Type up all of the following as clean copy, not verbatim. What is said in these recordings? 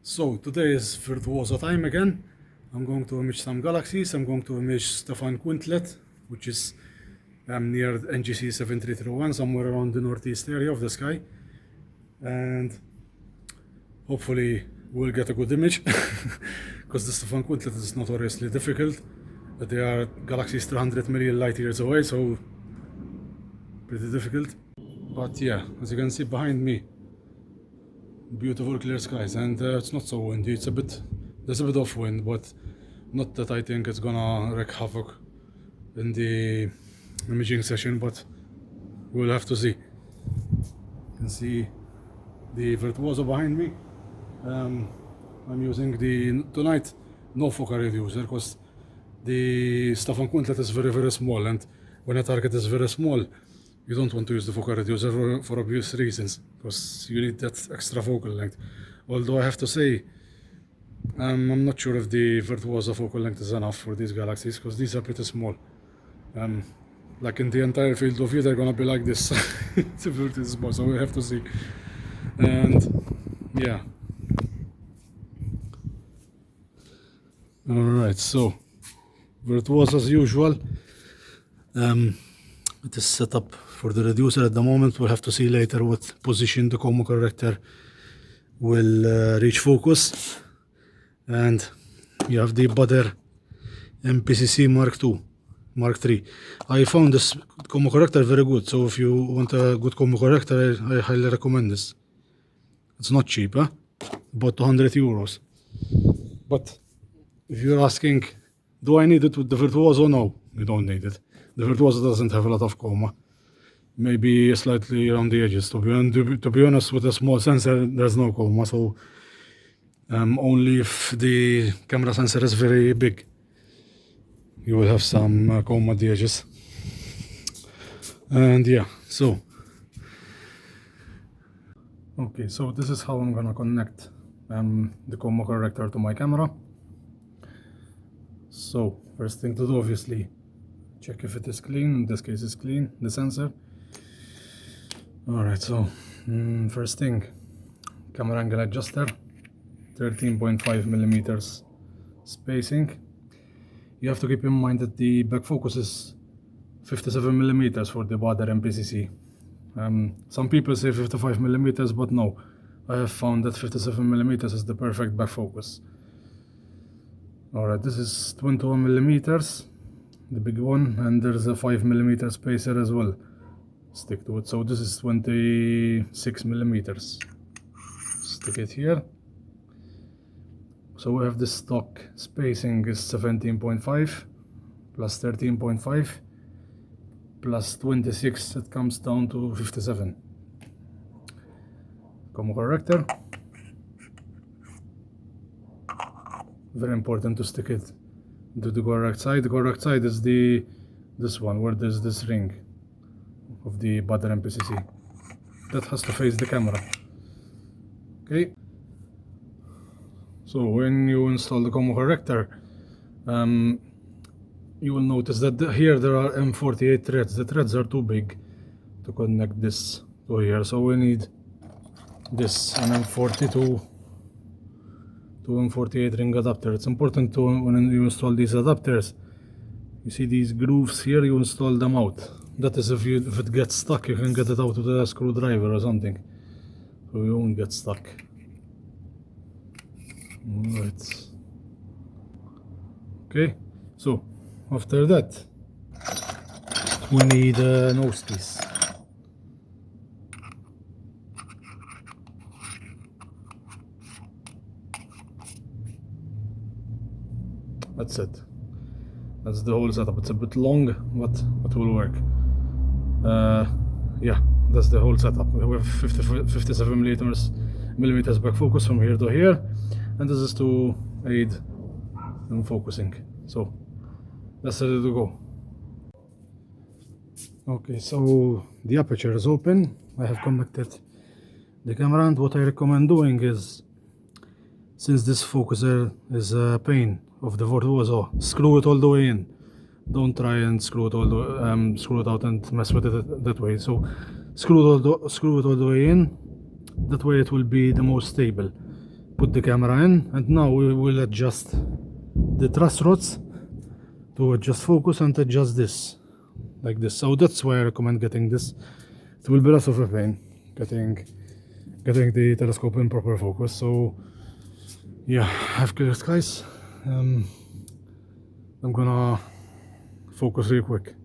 So today is Virtuoso time again. I'm going to image some galaxies. I'm going to image Stephan quintet, which is near NGC 7331, somewhere around the northeast area of the sky. And hopefully we'll get a good image because the Stephan quintet is notoriously difficult. They are galaxies 300 million light years away, so pretty difficult. But yeah, as you can see behind me, beautiful clear skies, and it's not so windy. There's a bit of wind, but not that I think it's gonna wreak havoc in the imaging session, but we'll have to see. You can see the Virtuoso behind me. I'm using tonight no focal reducer because the Stephan quintet is very small, and when a target is very small, you don't want to use the focal reducer for obvious reasons, because you need that extra focal length. Although I have to say, I'm not sure if the Virtuoso focal length is enough for these galaxies, because these are pretty small. Like in the entire field of view, they're gonna be like this. It's pretty small, so we have to see. And yeah. Alright, so Virtuoso as usual. It is set up for the reducer at the moment. We'll have to see later what position the Coma corrector will reach focus. And you have the baader MPCC Mark III. I found this Coma corrector very good, so if you want a good Coma corrector, I highly recommend this. It's not cheap, about 200 euros. But if you're asking, do I need it with the Virtuoso? No, you don't need it. The Virtuoso doesn't have a lot of Coma. Maybe slightly around the edges. To be honest, with a small sensor, there's no Coma. So only if the camera sensor is very big, you will have some Coma at the edges. And yeah, so okay, so this is how I'm gonna connect the Coma corrector to my camera. So first thing to do, obviously, check if it is clean. In this case, it's clean, the sensor. Alright, so first thing, camera angle adjuster, 13.5 millimeters spacing. You have to keep in mind that the back focus is 57 millimeters for the baader MPCC. Some people say 55 millimeters, but no, I have found that 57 millimeters is the perfect back focus. Alright, this is 21 millimeters, the big one, and there's a 5 millimeter spacer as well. Stick to it. So this is 26 millimeters. Stick it here. So we have the stock spacing is 17.5 plus 13.5 plus 26. It comes down to 57. Coma corrector. Very important to stick it to the correct side. The correct side is this one, where there's this ring of the baader MPCC. That has to face the camera. Okay. So when you install the Coma corrector, you will notice that here there are M48 threads. The threads are too big to connect this to here, so we need this an M42 to M48 ring adapter. It's important to, when you install these adapters, you see these grooves here, you install them out. That is, if it gets stuck, you can get it out with a screwdriver or something, so you won't get stuck. Alright. Okay, so after that, we need a nose piece. That's it. That's the whole setup. It's a bit long, but it will work. Yeah, that's the whole setup. We have 57 millimeters back focus from here to here, and this is to aid in focusing. So that's ready to go. Okay, so the aperture is open. I have connected the camera, and what I recommend doing is, since this focuser is a pain of the Virtuoso, screw it all the way in. Don't try and screw it out and mess with it that way. So screw it all the way in. That way it will be the most stable. put the camera in, and now we will adjust the truss rods to adjust focus and adjust this like this. So that's why I recommend getting this. It will be less of a pain getting the telescope in proper focus. So yeah, I have clear skies. I'm gonna focus real quick.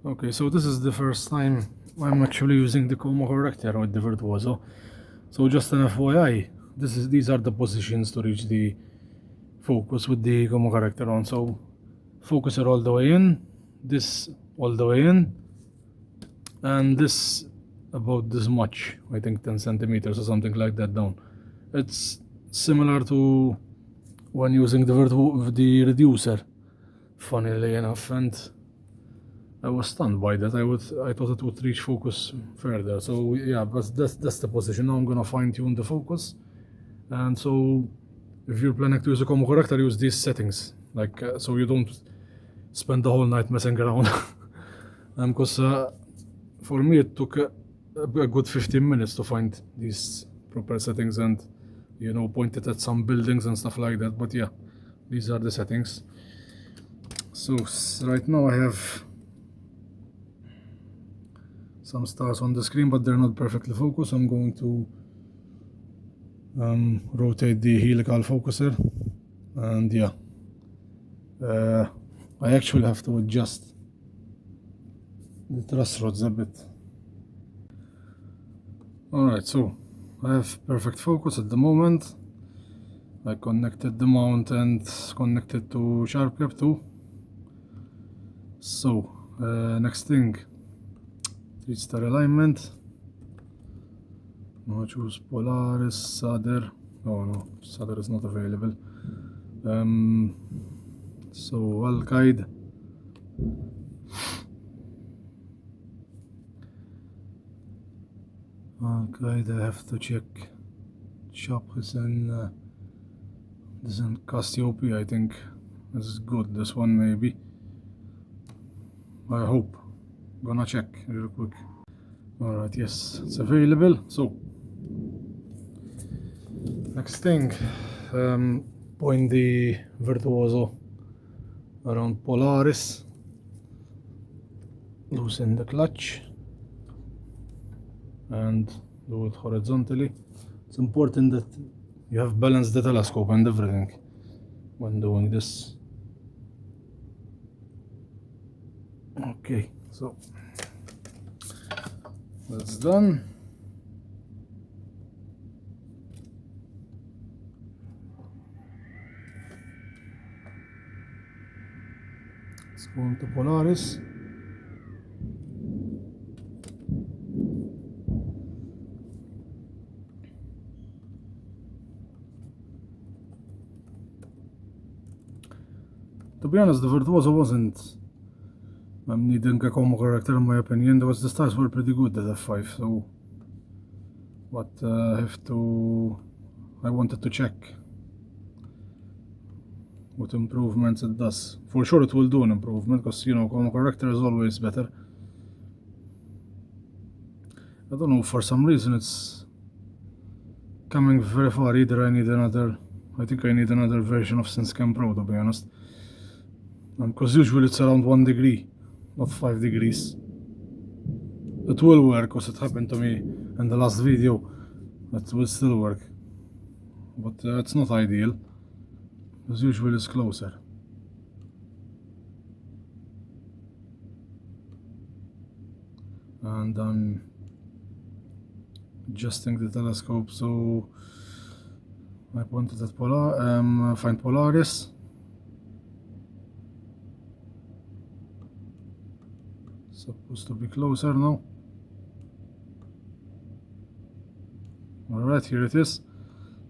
Okay, so this is the first time I'm actually using the Coma corrector with the Virtuoso. So just an FYI, these are the positions to reach the focus with the Coma corrector on. So focuser all the way in, this all the way in, and this about this much, I think 10 centimeters or something like that down. It's similar to when using the reducer, funnily enough, and I was stunned by that. I thought it would reach focus further. So yeah, but that's the position. Now I'm gonna fine tune the focus, and so if you're planning to use a Coma corrector, use these settings, like so you don't spend the whole night messing around. Because for me it took a good 15 minutes to find these proper settings and, you know, point it at some buildings and stuff like that. But yeah, these are the settings. So right now I have some stars on the screen, but they're not perfectly focused. I'm going to rotate the helical focuser, and yeah, I actually have to adjust the truss rods a bit. Alright, so I have perfect focus at the moment. I connected the mount and connected to sharp cap too. So next thing, 3-star alignment. Now choose Polaris, Sader. Oh no, Sader is not available. So Al Qaeda. I have to check. Shop is in this in Cassiopeia, I think. This is good. This one maybe. I hope. Gonna check real quick. Alright, yes, it's available. So next thing, point the Virtuoso around Polaris, loosen the clutch and do it horizontally. It's important that you have balanced the telescope and everything when doing this. Okay, so that's done. Let's go into Polaris. To be honest, the Virtuoso wasn't needing a Coma corrector in my opinion. The stars were pretty good at f5, so but I wanted to check what improvements it does. For sure it will do an improvement, because, you know, Coma corrector is always better. I don't know, for some reason it's coming very far. Either I need another, I think I need another version of SenseCam Pro, to be honest. Because usually it's around 1 degree, not 5 degrees. It will work, because it happened to me in the last video. It will still work, but it's not ideal, because usually it's closer. And I'm adjusting the telescope, so I pointed at find Polaris. Supposed to be closer now. Alright, here it is.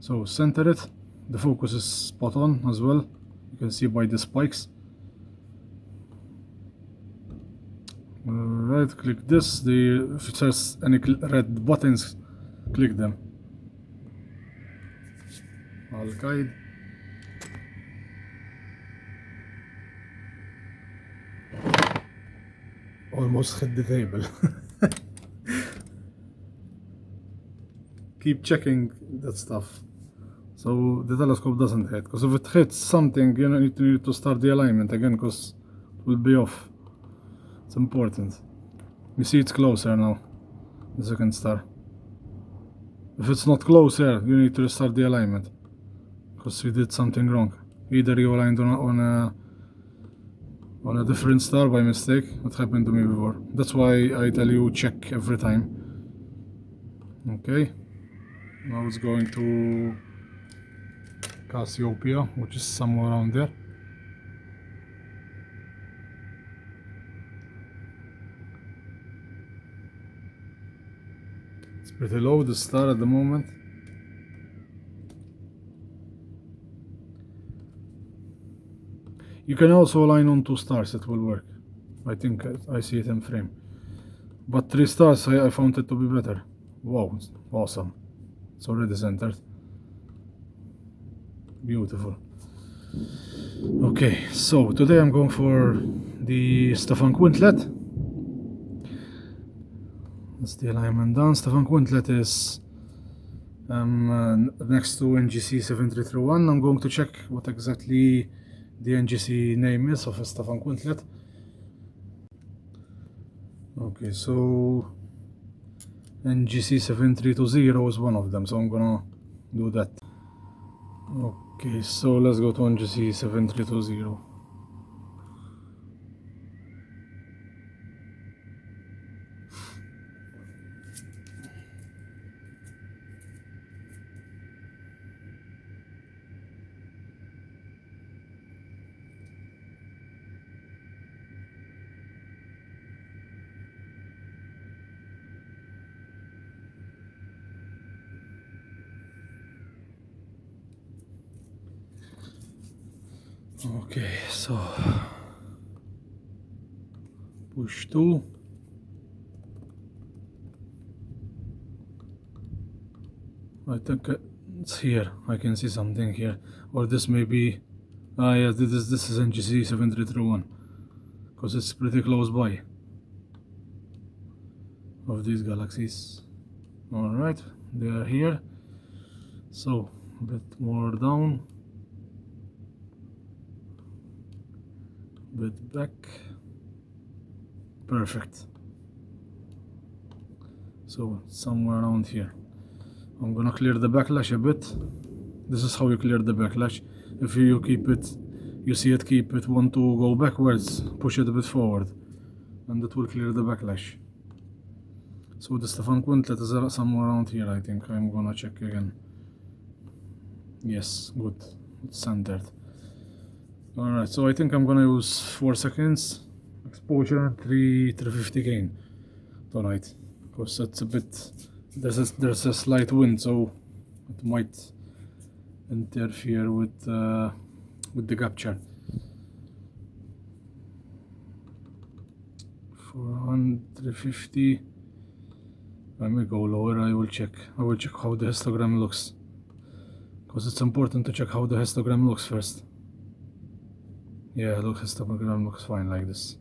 So center it. The focus is spot on as well. You can see by the spikes. Alright, click this. If it says any red buttons, click them. Al Qaeda. Almost hit the table. Keep checking that stuff. So the telescope doesn't hit, because if it hits something, you need to start the alignment again, because it will be off. It's important. You see it's closer now, the second star. If it's not closer, you need to restart the alignment, because you did something wrong. Either you aligned on a different star by mistake. It happened to me before. That's why I tell you check every time. Okay, now it's going to Cassiopeia, which is somewhere around there. It's pretty low, the star at the moment. You can also align on 2 stars, it will work. I think I see it in frame. But 3 stars, I found it to be better. Wow, awesome. It's already centered. Beautiful. Okay, so today I'm going for the Stephan quintet. That's the alignment done. Stephan quintet is next to NGC 7331. I'm going to check what exactly the NGC name is of a Stephan quintet. Okay, so NGC 7320 is one of them, so I'm gonna do that. Okay, so let's go to NGC 7320. Okay, so push 2. I think it's here. I can see something here, or this may be. Yeah, this is NGC 7331, because it's pretty close by of these galaxies. All right, they are here. So a bit more down. Bit back. Perfect. So somewhere around here. I'm gonna clear the backlash a bit. This is how you clear the backlash. If you keep it, you see it, keep it, want to go backwards, push it a bit forward, and it will clear the backlash. So the Stephan quintet is somewhere around here, I think. I'm gonna check again. Yes, good. It's centered. Alright, so I think I'm gonna use 4 seconds exposure, 350 gain tonight, because it's a bit, there's a slight wind, so it might interfere with the capture. 450. Let me go lower. I will check how the histogram looks, because it's important to check how the histogram looks first. Yeah, look, histogram looks fine like this.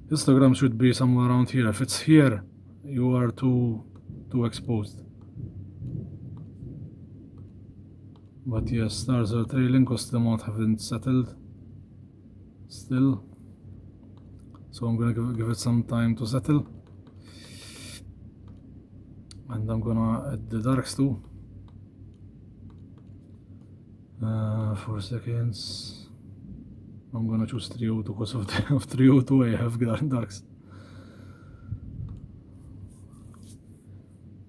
Histogram should be somewhere around here. If it's here, you are too exposed. But yes, stars are trailing because the amount haven't settled still. So I'm gonna give it some time to settle. And I'm gonna add the darks too. 4 seconds. I'm gonna choose 302 because of 302 I have darks.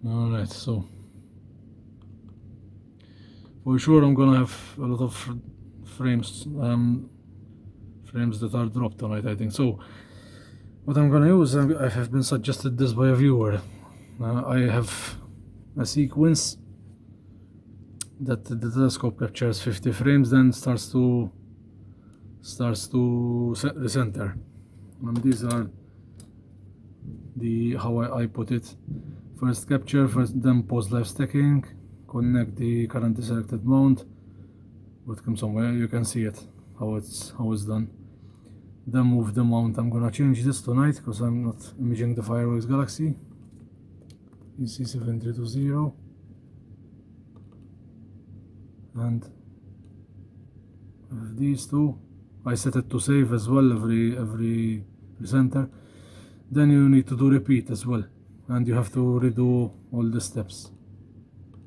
Alright, so for sure I'm gonna have a lot of frames that are dropped tonight, I think. So what I'm gonna use, I have been suggested this by a viewer. I have a sequence that the telescope captures 50 frames, then starts to recenter. And these are how I put it. First capture, then pause live stacking, connect the currently selected mount, would come somewhere, you can see it, how it's done. Then move the mount. I'm gonna change this tonight because I'm not imaging the fireworks galaxy. EC7320. and with these two I set it to save as well every center. Then you need to do repeat as well, and you have to redo all the steps.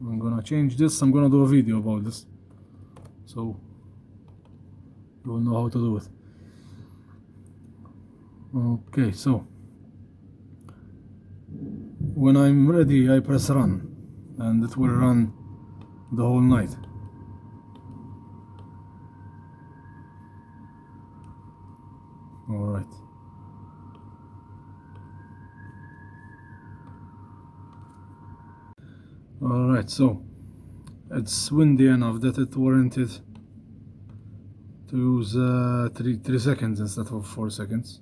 I'm gonna change this. I'm gonna do a video about this, so you will know how to do it. Okay, so when I'm ready I press run, and it will run the whole night. Alright. Alright, so it's windy enough that it warranted to use 3 seconds instead of 4 seconds.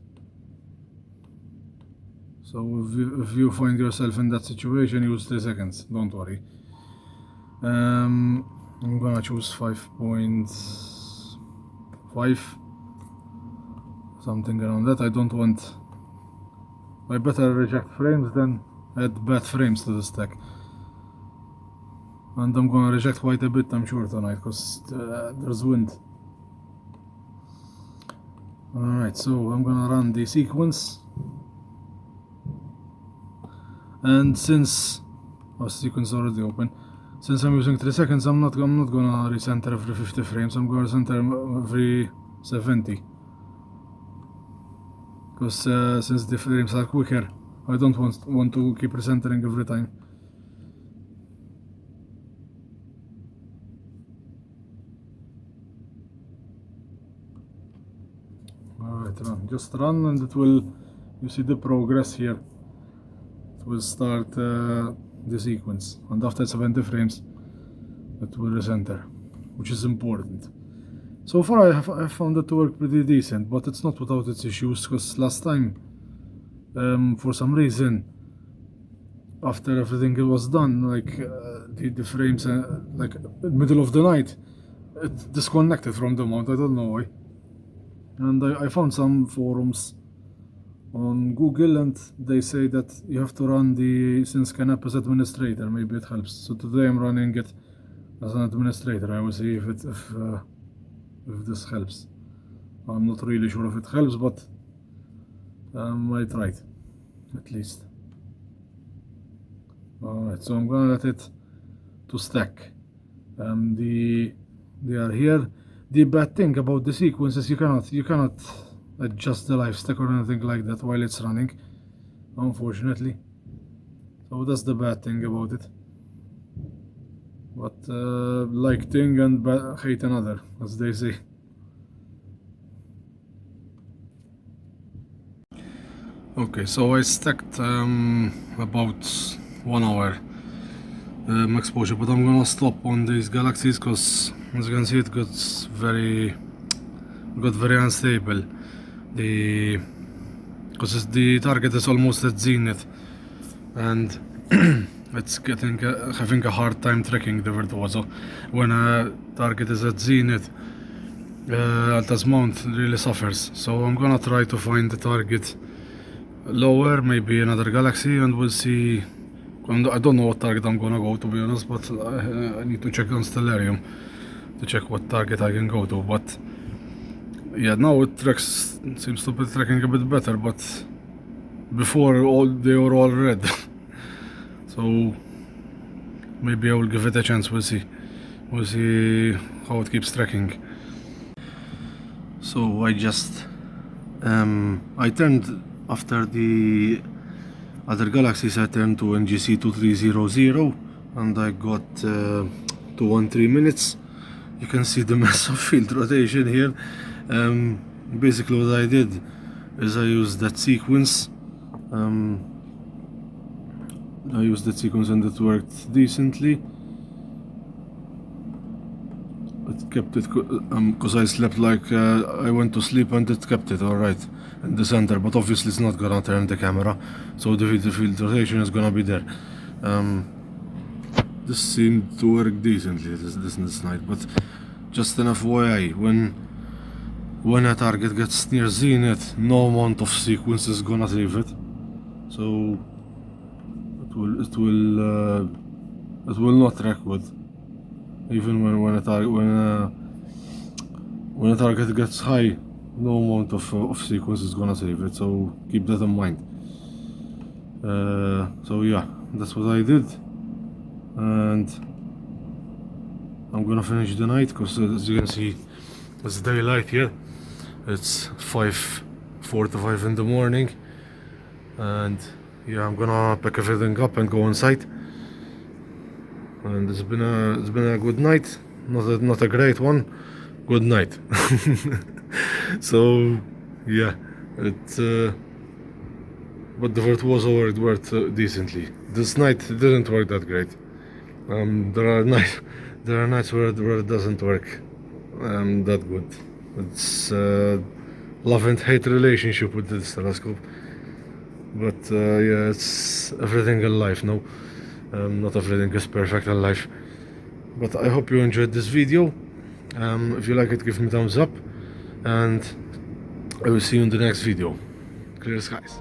So if you find yourself in that situation, use 3 seconds, don't worry. I'm gonna choose 5.5, something around that. I don't want, I better reject frames than add bad frames to the stack. And I'm gonna reject quite a bit, I'm sure, tonight, because there's wind. Alright, so I'm gonna run the sequence. And since sequence already open, since I'm using 3 seconds, I'm not gonna recenter every 50 frames. I'm gonna center every 70, because since the frames are quicker, I don't want to keep recentering every time. Alright, run. Just run, and it will. You see the progress here. Will start the sequence, and after 70 frames it will recenter, which is important. So far I found it to work pretty decent, but it's not without its issues, because last time for some reason, after everything was done, like the frames like middle of the night, it disconnected from the mount. I don't know why. And I found some forums on Google, and they say that you have to run the SyncScan app as administrator. Maybe it helps. So today I'm running it as an administrator. I will see if this helps. I'm not really sure if it helps, but I tried at least. Alright, so I'm gonna let it to stack. They are here. The bad thing about the sequence is you cannot adjust the live stack or anything like that while it's running, unfortunately. So that's the bad thing about it. But like thing and hate another, as they say. Okay, so I stacked about 1 hour exposure, but I'm gonna stop on these galaxies because, as you can see, it got very unstable. Because the target is almost at zenith, and it's having a hard time tracking the Virtuoso. When a target is at zenith, Alta's mount really suffers. So I'm gonna try to find the target lower, maybe another galaxy, and we'll see. I don't know what target I'm gonna go, to be honest, but I need to check on Stellarium to check what target I can go to. But yeah, now it seems to be tracking a bit better, but before they were all red. So maybe I will give it a chance. We'll see how it keeps tracking. So I just I turned, after the other galaxies, I turned to NGC 2300, and I got 213 minutes. You can see the massive field rotation here. Basically what I did is I used that sequence. And it worked decently. It kept it, because I slept like I went to sleep, and it kept it alright in the center, but obviously it's not gonna turn the camera, so the field rotation is gonna be there. This seemed to work decently this night, but just an FYI, when a target gets near zenith, no amount of sequence is gonna save it. So it will not track good. even when a target gets high, no amount of sequence is gonna save it. So keep that in mind. So yeah, that's what I did, and I'm gonna finish the night because as you can see, it's daylight here. It's 5:45 in the morning, and yeah, I'm gonna pack everything up and go inside. And it's been a good night, not a great one, good night. So yeah, but the Virtuoso worked decently. This night it didn't work that great. There are nights where it doesn't work that good. It's love and hate relationship with this telescope. But yeah, it's everything in life, no? Not everything is perfect in life. But I hope you enjoyed this video. If you like it, give me a thumbs up, and I will see you in the next video. Clear skies.